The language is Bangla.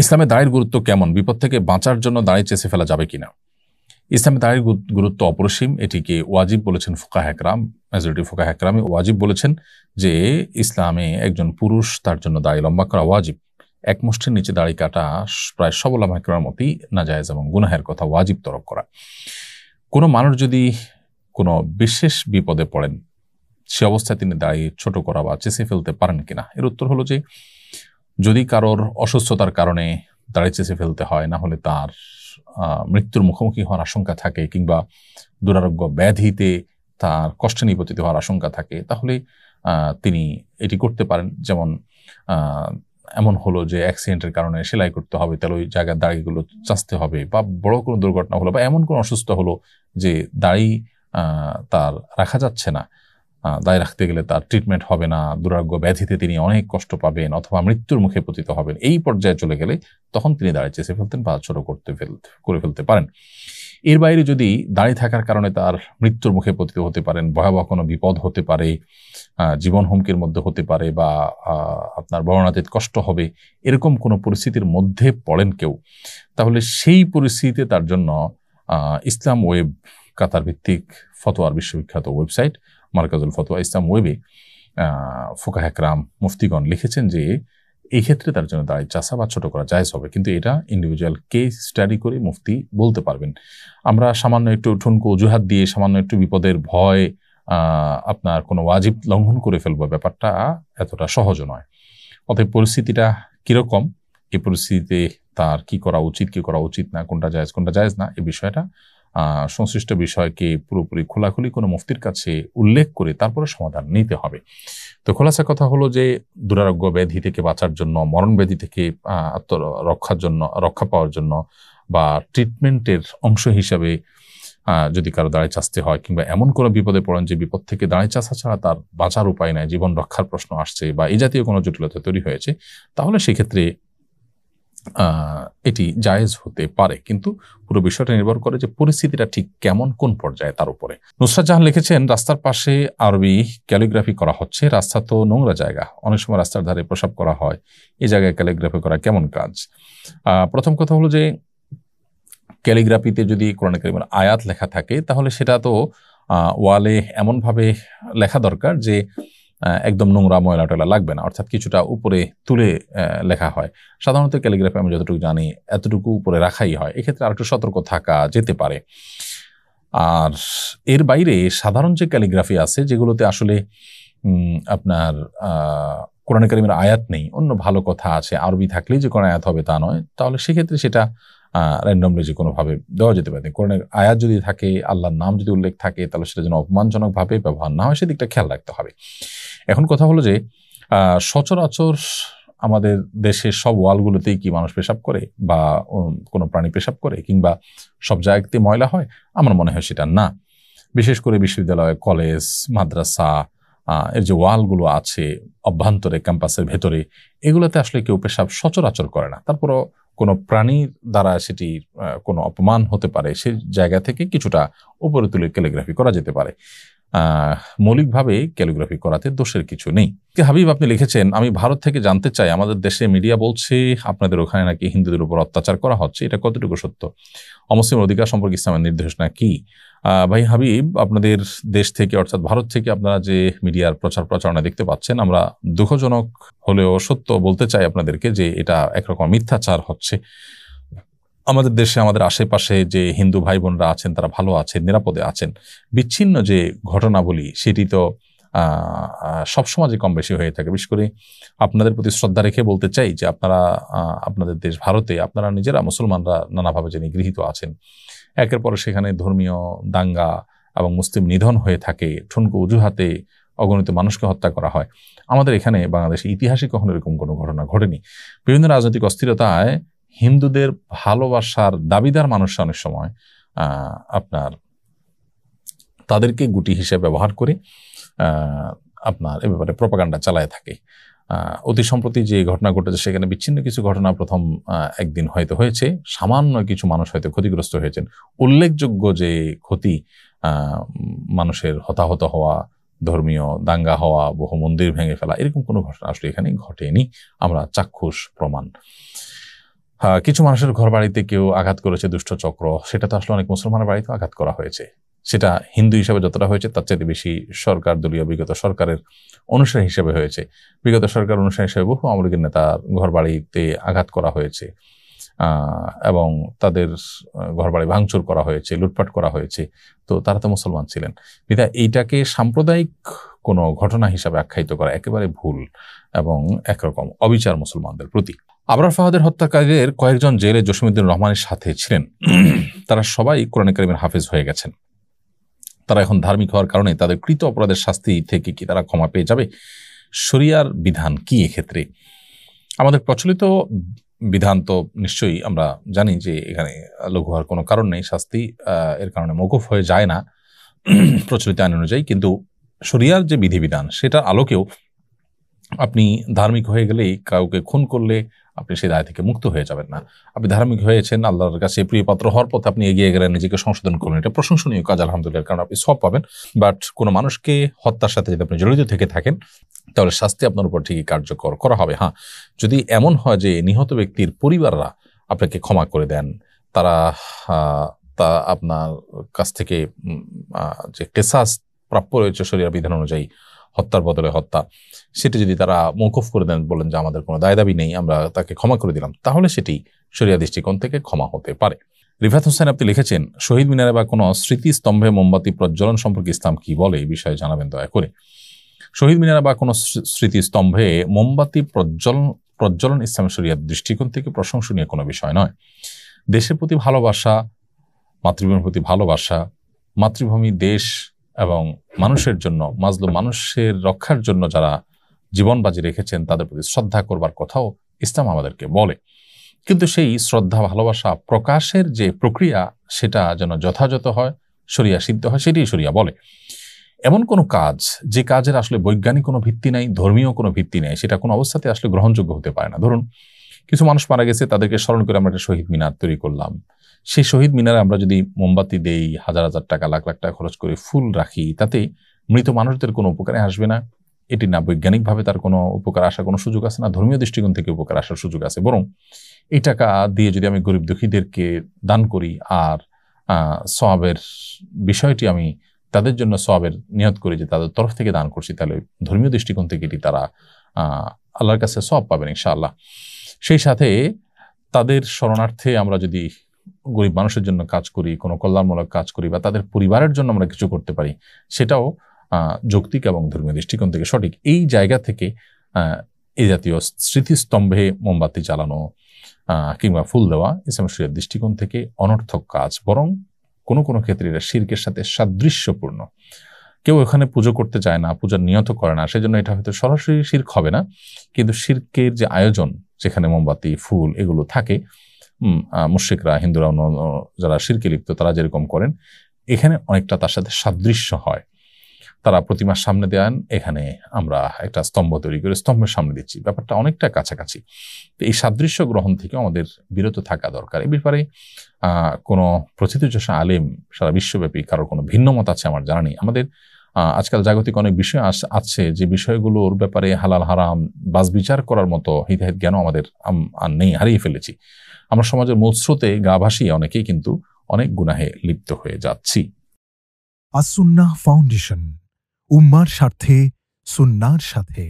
ইসলামে দাড়ির গুরুত্ব কেমন? বিপদ থেকে বাঁচার জন্য দাড়ি চেঁচে ফেলা যাবে কিনা? ইসলামে দাড়ির গুরুত্ব অপরিসীম। এটিকে ওয়াজিব বলেছেন ফুকাহা একরাম, মেজরিটি ফুকাহা একরামই ওয়াজিব বলেছেন যে ইসলামে একজন পুরুষ তার জন্য দাড়ি লম্বা করা ওয়াজিব। এক মুষ্টির নিচে দাড়ি কাটা প্রায় সব উলামা একরামের মতই নাজায়েজ এবং গুনাহের কথা ওয়াজিব তরক করা। কোনো মানুষ যদি কোনো বিশেষ বিপদে পড়েন, সে অবস্থায় তিনি দাড়ি ছোট করা বা চেঁচে ফেলতে পারেন কিনা? এর উত্তর হলো যে যদি কারোর অসুস্থতার কারণে দাড়ি চেঁচে ফেলতে হয়, না হলে তার মৃত্যুর মুখোমুখি হওয়ার আশঙ্কা থাকে কিংবা দুরারোগ্য ব্যাধিতে তার কষ্টে নিপতিত হওয়ার আশঙ্কা থাকে, তাহলে তিনি এটি করতে পারেন। যেমন এমন হলো যে অ্যাক্সিডেন্টের কারণে সেলাই করতে হবে, তাহলে ওই জায়গার দাড়িগুলো চাঁচতে হবে, বা বড় কোনো দুর্ঘটনা হলো বা এমন কোনো অসুস্থ হলো যে দাড়ি তার রাখা যাচ্ছে না, দায় রাখতে গেলে তার ট্রিটমেন্ট হবে না, দুরারোগ্য ব্যাধিতে তিনি অনেক কষ্ট পাবেন অথবা মৃত্যুর মুখে পতিত হবেন, এই পর্যায়ে চলে গেলে তখন তিনি দাড়ি চেঁচে ফেলতেন বা ছোট করে ফেলতে পারেন। এর বাইরে যদি দাড়ি থাকার কারণে তার মৃত্যুর মুখে পতিত হতে পারেন, ভয়াবহ কোনো বিপদ হতে পারে, জীবন হুমকির মধ্যে হতে পারে, বা আপনার বর্ণাতীত কষ্ট হবে, এরকম কোনো পরিস্থিতির মধ্যে পড়েন কেউ, তাহলে সেই পরিস্থিতিতে তার জন্য ইসলাম ওয়েব, কাতার ভিত্তিক ফতোয়ার বিশ্ববিখ্যাত ওয়েবসাইট মারকাজুল ফতোয়া ইসলাম ওয়েবে ফুকাহা একরাম মুফতিগণ লিখেছেন যে এই ক্ষেত্রে তার জন্য দাড়ি চাচা বা ছোট করা জায়েজ হবে, কিন্তু এটা ইন্ডিভিজুয়াল কেস স্টাডি করে মুফতি বলতে পারবেন। আমরা সামান্য একটু ঠুনকো অজুহাত দিয়ে, সামান্য একটু বিপদের ভয় আপনার কোনো ওয়াজিব লঙ্ঘন করে ফেলবো, ব্যাপারটা এতটা সহজ নয়। অতএব পরিস্থিতিটা কিরকম, এই পরিস্থিতিতে তার কি করা উচিত, কি করা উচিত না, কোনটা জায়েজ না, এই বিষয়টা সংশ্লিষ্ট বিষয়কে পুরোপুরি খোলাখুলি কোনো মুফতির কাছে উল্লেখ করে তারপরে সমাধান নিতে হবে। তো খোলাসা কথা হলো যে দুরারোগ্য ব্যাধি থেকে বাঁচার জন্য, মরণ ব্যাধি থেকে রক্ষা পাওয়ার জন্য বা ট্রিটমেন্টের অংশ হিসাবে যদি কারো দাড়ি চাচতে হয়, কিংবা এমন কোনো বিপদে পড়েন যে বিপদ থেকে দাড়ি চাচা ছাড়া তার বাঁচার উপায় নাই, জীবন রক্ষার প্রশ্ন আসছে বা এই জাতীয় কোনো জটিলতা তৈরি হয়েছে, তাহলে সেক্ষেত্রে এটি জায়েজ হতে পারে। কিন্তু পুরো বিষয়টা নির্ভর করে যে পরিস্থিতিটা ঠিক কেমন, কোন পর্যায়ে, তার উপরে। নুসরাত জাহান লিখেছেন, রাস্তার পাশে আরবি ক্যালিগ্রাফি করা হচ্ছে। রাস্তা তো নোংরা জায়গা, অনেক সময় রাস্তার ধারে প্রসাব করা হয়, এই জায়গায় ক্যালিগ্রাফি করা কেমন কাজ? প্রথম কথা হলো যে ক্যালিগ্রাফিতে যদি কোরআন কারীমের আয়াত লেখা থাকে, তাহলে সেটা তো ওয়ালে এমনভাবে লেখা দরকার যে একদম নোংরা ময়লা টয়লা লাগবে না, অর্থাৎ কিছুটা উপরে তুলে লেখা হয়। সাধারণত ক্যালিগ্রাফি আমি যতটুকু জানি এতটুকু উপরে রাখাই হয়, এক্ষেত্রে আর একটু সতর্ক থাকা যেতে পারে। আর এর বাইরে সাধারণ যে ক্যালিগ্রাফি আছে, যেগুলোতে আসলে আপনার কোরআন কারীমের আয়াত নেই, অন্য ভালো কথা আছে, আরবি থাকলেই যে কোনো আয়াত হবে তা নয়, তাহলে সেক্ষেত্রে সেটা র্যান্ডমলি যে কোনোভাবে দেওয়া যেতে পারে। কোরআনের আয়াত যদি থাকে, আল্লাহর নাম যদি উল্লেখ থাকে, তাহলে সেটা যেন অপমানজনকভাবে ব্যবহার না হয়, সেদিকটা খেয়াল রাখতে হবে। এখন কথা হলো যে সচরাচর আমাদের দেশের সব ওয়ালগুলোতেই কি মানুষ পেশাব করে বা কোনো প্রাণী পেশাব করে, কিংবা সব জায়গাতে ময়লা হয়? আমার মনে হয় সেটা না। বিশেষ করে বিশ্ববিদ্যালয়, কলেজ, মাদ্রাসা এর যে ওয়ালগুলো আছে অভ্যন্তরে, ক্যাম্পাসের ভেতরে, এগুলোতে আসলে কেউ পেশাব সচরাচর করে না। তারপরও কোনো প্রাণীর দ্বারা সেটি কোনো অপমান হতে পারে, সেই জায়গা থেকে কিছুটা উপরে তুলে ক্যালিগ্রাফি করা যেতে পারে। মৌলিকভাবে ক্যালিগ্রাফি করাতে দোষের কিছু নেই। হাবিব আপনি লিখেছেন, আমি ভারত থেকে জানতে চাই, আমাদের দেশে মিডিয়া বলছে আপনাদের ওখানে নাকি হিন্দুদের উপর অত্যাচার করা হচ্ছে, এটা কতটুকু সত্য? অমুসলিম অধিকার সম্পর্কে ইসলামের নির্দেশনা কি? ভাই হাবিব, আপনাদের দেশ থেকে অর্থাৎ ভারত থেকে আপনারা যে মিডিয়ার প্রচারণা দেখতে পাচ্ছেন, আমরা দুঃখজনক হলেও সত্য বলতে চাই আপনাদেরকে যে এটা একরকম মিথ্যাচার হচ্ছে। আমাদের দেশে, আমাদের আশেপাশে যে হিন্দু ভাই বোনরা আছেন, তারা ভালো আছেন, নিরাপদে আছেন। বিচ্ছিন্ন যে ঘটনাবলী, সেটি তো সব সমাজে কম বেশি হয়ে থাকে। বিশেষ করে আপনাদের প্রতি শ্রদ্ধা রেখে বলতে চাই যে আপনারা আপনাদের দেশ ভারতে আপনারা নিজেরা মুসলমানরা নানাভাবে যে নিগৃহীত আছেন, একের পর সেখানে ধর্মীয় দাঙ্গা এবং মুসলিম নিধন হয়ে থাকে, ঠুনকো অজুহাতে অগণিত মানুষকে হত্যা করা হয়। আমাদের এখানে বাংলাদেশে ইতিহাসে কখনো এরকম কোনো ঘটনা ঘটেনি। বিভিন্ন রাজনৈতিক অস্থিরতায় হিন্দুদের ভালোবাসার দাবিদার মানুষরা অনেক সময় আপনার তাদেরকে গুটি হিসেবে ব্যবহার করে আপনার এ ব্যাপারে প্রপাগান্ডা চালায় থাকে। অতি সম্প্রতি যে ঘটনা ঘটেছে, সেখানে বিচ্ছিন্ন কিছু ঘটনা প্রথম একদিন হয়তো হয়েছে, সামান্য কিছু মানুষ হয়তো ক্ষতিগ্রস্ত হয়েছেন। উল্লেখযোগ্য যে ক্ষতি, মানুষের হতাহত হওয়া, ধর্মীয় দাঙ্গা হওয়া, বহু মন্দির ভেঙে ফেলা, এরকম কোনো ঘটনা আসলে এখানে ঘটেনি, আমরা চাক্ষুষ প্রমাণ। কিছু মানুষের ঘর বাড়িতে কেউ আঘাত করেছে দুষ্ট চক্র, সেটা তো আসলে অনেক মুসলমানের বাড়িতেও আঘাত করা হয়েছে। সেটা হিন্দু হিসেবে যতটা হয়েছে তার চাইতে বেশি সরকার দলীয় বিগত সরকারের অনুসারী হিসেবে হয়েছে। বিগত সরকার অনুসারী হিসেবে বহু আওয়ামী লীগের নেতার ঘর বাড়িতে আঘাত করা হয়েছে এবং তাদের ঘর বাড়ি ভাঙচুর করা হয়েছে, লুটপাট করা হয়েছে। তো তারা তো মুসলমান ছিলেন, বিধায় এইটাকে সাম্প্রদায়িক কোনো ঘটনা হিসাবে আখ্যায়িত করা একেবারে ভুল এবং একরকম অবিচার মুসলমানদের প্রতি। আবরার ফাহাদের হত্যাকারীদের কয়েকজন জেলে জসিমউদ্দিন রহমানের সাথে ছিলেন, তারা সবাই কোরআন কারীমের হাফেজ হয়ে গেছেন। তারা এখন ধার্মিক হওয়ার কারণে তাদের কৃত অপরাধের শাস্তি থেকে কি তারা ক্ষমা পেয়ে যাবে? শরিয়ার বিধান কি এক্ষেত্রে? আমাদের প্রচলিত বিধান তো নিশ্চয়ই আমরা জানি যে এখানে লঘু হওয়ার কোনো কারণ নেই, শাস্তি এর কারণে মওকুফ হয়ে যায় না প্রচলিত আইন অনুযায়ী। কিন্তু শরিয়ার যে বিধিবিধান সেটার আলোকেও আপনি ধার্মিক হয়ে গেলেই কাউকে খুন করলে আপনি সেই দায় থেকে মুক্ত হয়ে যাবেন না। আপনি ধার্মিক হয়েছেন, আল্লাহর কাছে প্রিয়পাত্র হওয়ার পথে আপনি এগিয়ে গেলেন, নিজেকে সংশোধন করলেন, এটা প্রশংসনীয় কাজ আলহামদুলিল্লাহ, কারণ আপনি সওয়াব পাবেন। বাট কোনো মানুষকে হত্যার সাথে যদি আপনি জড়িত থেকে থাকেন তাহলে শাস্তি আপনার উপর ঠিকই কার্যকর করা হবে। হ্যাঁ, যদি এমন হয় যে নিহত ব্যক্তির পরিবাররা আপনাকে ক্ষমা করে দেন, তারা তা আপনার কাছ থেকে যে কেসাস প্রাপ্য রয়েছে শরিয়ার বিধান অনুযায়ী হত্যার বদলে হত্যা, সেটি যদি তারা মওকুফ করে দেন, বলেন যে আমাদের কোনো দায় দাবি নেই, আমরা তাকে ক্ষমা করে দিলাম, তাহলে সেটি শরিয়া দৃষ্টিকোণ থেকে ক্ষমা হতে পারে। রিফাত হোসেন আপনি লিখেছেন, শহীদ মিনারে বা কোনো স্মৃতিস্তম্ভে মোমবাতি প্রজ্বলন সম্পর্কে ইসলাম কি বলে, এই বিষয়ে জানাবেন দয়া করে। শহীদ মিনারে বা কোনো স্মৃতিস্তম্ভে মোমবাতি প্রজ্বলন ইসলামের শরিয়ার দৃষ্টিকোণ থেকে প্রশংসনীয় কোনো বিষয় নয়। দেশের প্রতি ভালোবাসা, মাতৃভূমির প্রতি ভালোবাসা, মাতৃভূমি, দেশ এবং মানুষের জন্য, মাজলুম মানুষের রক্ষার জন্য যারা জীবন বাজি রেখেছেন তাদের প্রতি শ্রদ্ধা করবার কথাও ইসলাম আমাদেরকে বলে। কিন্তু সেই শ্রদ্ধা ভালোবাসা প্রকাশের যে প্রক্রিয়া সেটা যেন যথাযথ হয়, শরিয়া সিদ্ধ হয়, সেটাই শরিয়া বলে। এমন কোনো কাজ যে কাজের আসলে বৈজ্ঞানিক কোনো ভিত্তি নাই, ধর্মীয় কোনো ভিত্তি নেই, সেটা কোনো অবস্থাতে আসলে গ্রহণযোগ্য হতে পারে না। ধরুন কিছু মানুষ মারা গেছে, তাদেরকে স্মরণ করে আমরা একটা শহীদ মিনার তৈরি করলাম। সেই শহীদ মিনারে আমরা যদি মোমবাতি দেই, হাজার হাজার টাকা, লাখ লাখ টাকা খরচ করে ফুল রাখি, তাতে মৃত মানুষদের কোনো উপকারে আসবে না। এটি না বৈজ্ঞানিকভাবে তার কোনো উপকার আসার কোনো সুযোগ আছে, না ধর্মীয় দৃষ্টিকোণ থেকে উপকার আসার সুযোগ আছে। বরং এই টাকা দিয়ে যদি আমি গরিব দুঃখীদেরকে দান করি আর সওয়াবের বিষয়টি আমি তাদের জন্য সওয়াবের নিয়ত করি যে তাদের তরফ থেকে দান করছি, তাহলে ধর্মীয় দৃষ্টিকোণ থেকে এটি তারা আল্লাহর কাছে সওয়াব পাবেন ইনশাআল্লাহ। সেই সাথে তাদের শরণার্থে আমরা যদি গরিব মানুষের জন্য কাজ করি, কোনো কল্যাণমূলক কাজ করি, বা তাদের পরিবারের জন্য আমরা কিছু করতে পারি, সেটাও যৌক্তিক এবং ধর্মীয় দৃষ্টিকোণ থেকে সঠিক। এই জায়গা থেকে এই জাতীয় স্মৃতিস্তম্ভে মোমবাতি জ্বালানো কিংবা ফুল দেওয়া ইসলামের শরিয়ার দৃষ্টিকোণ থেকে অনর্থক কাজ, বরং কোনো কোনো ক্ষেত্রে এটা শিরকের সাথে সাদৃশ্যপূর্ণ। কেউ এখানে পুজো করতে চায় না, পূজার নিয়ত করে না, সেজন্য এটা হয়তো সরাসরি শিরক হবে না, কিন্তু শিরকের যে আয়োজন, যেখানে মোমবাতি, ফুল এগুলো থাকে, মুশরিকরা, হিন্দুরা, অন্য যারা শিরকে লিপ্ত তারা যেরকম করেন, এখানে অনেকটা তার সাথে সাদৃশ্য হয়। তারা প্রতিমার সামনে দেন, এখানে আমরা একটা স্তম্ভ তৈরি করে স্তম্ভের সামনে দিচ্ছি, ব্যাপারটা অনেকটা কাছাকাছি। তো এই সাদৃশ্য গ্রহণ থেকে আমাদের বিরত থাকা দরকার। এই ব্যাপারে কোনো প্রথিতযশা আলেম সারা বিশ্বব্যাপী কারোর কোনো ভিন্ন মত আছে আমার জানা নেই। আমাদের আজকাল জাগতিক অনেক বিষয় আছে যে বিষয়গুলোর ব্যাপারে হালাল হারাম বাজ বিচার করার মতো হিতাহিত জ্ঞান আমাদের আর নেই, হারিয়ে ফেলেছি। আমরা সমাজের মূল স্রোতে গা ভাসিয়ে অনেকেই কিন্তু অনেক গুনাহে লিপ্ত হয়ে যাচ্ছি। আস-সুন্নাহ ফাউন্ডেশন, উম্মার স্বার্থে, সুন্নাহর সাথে।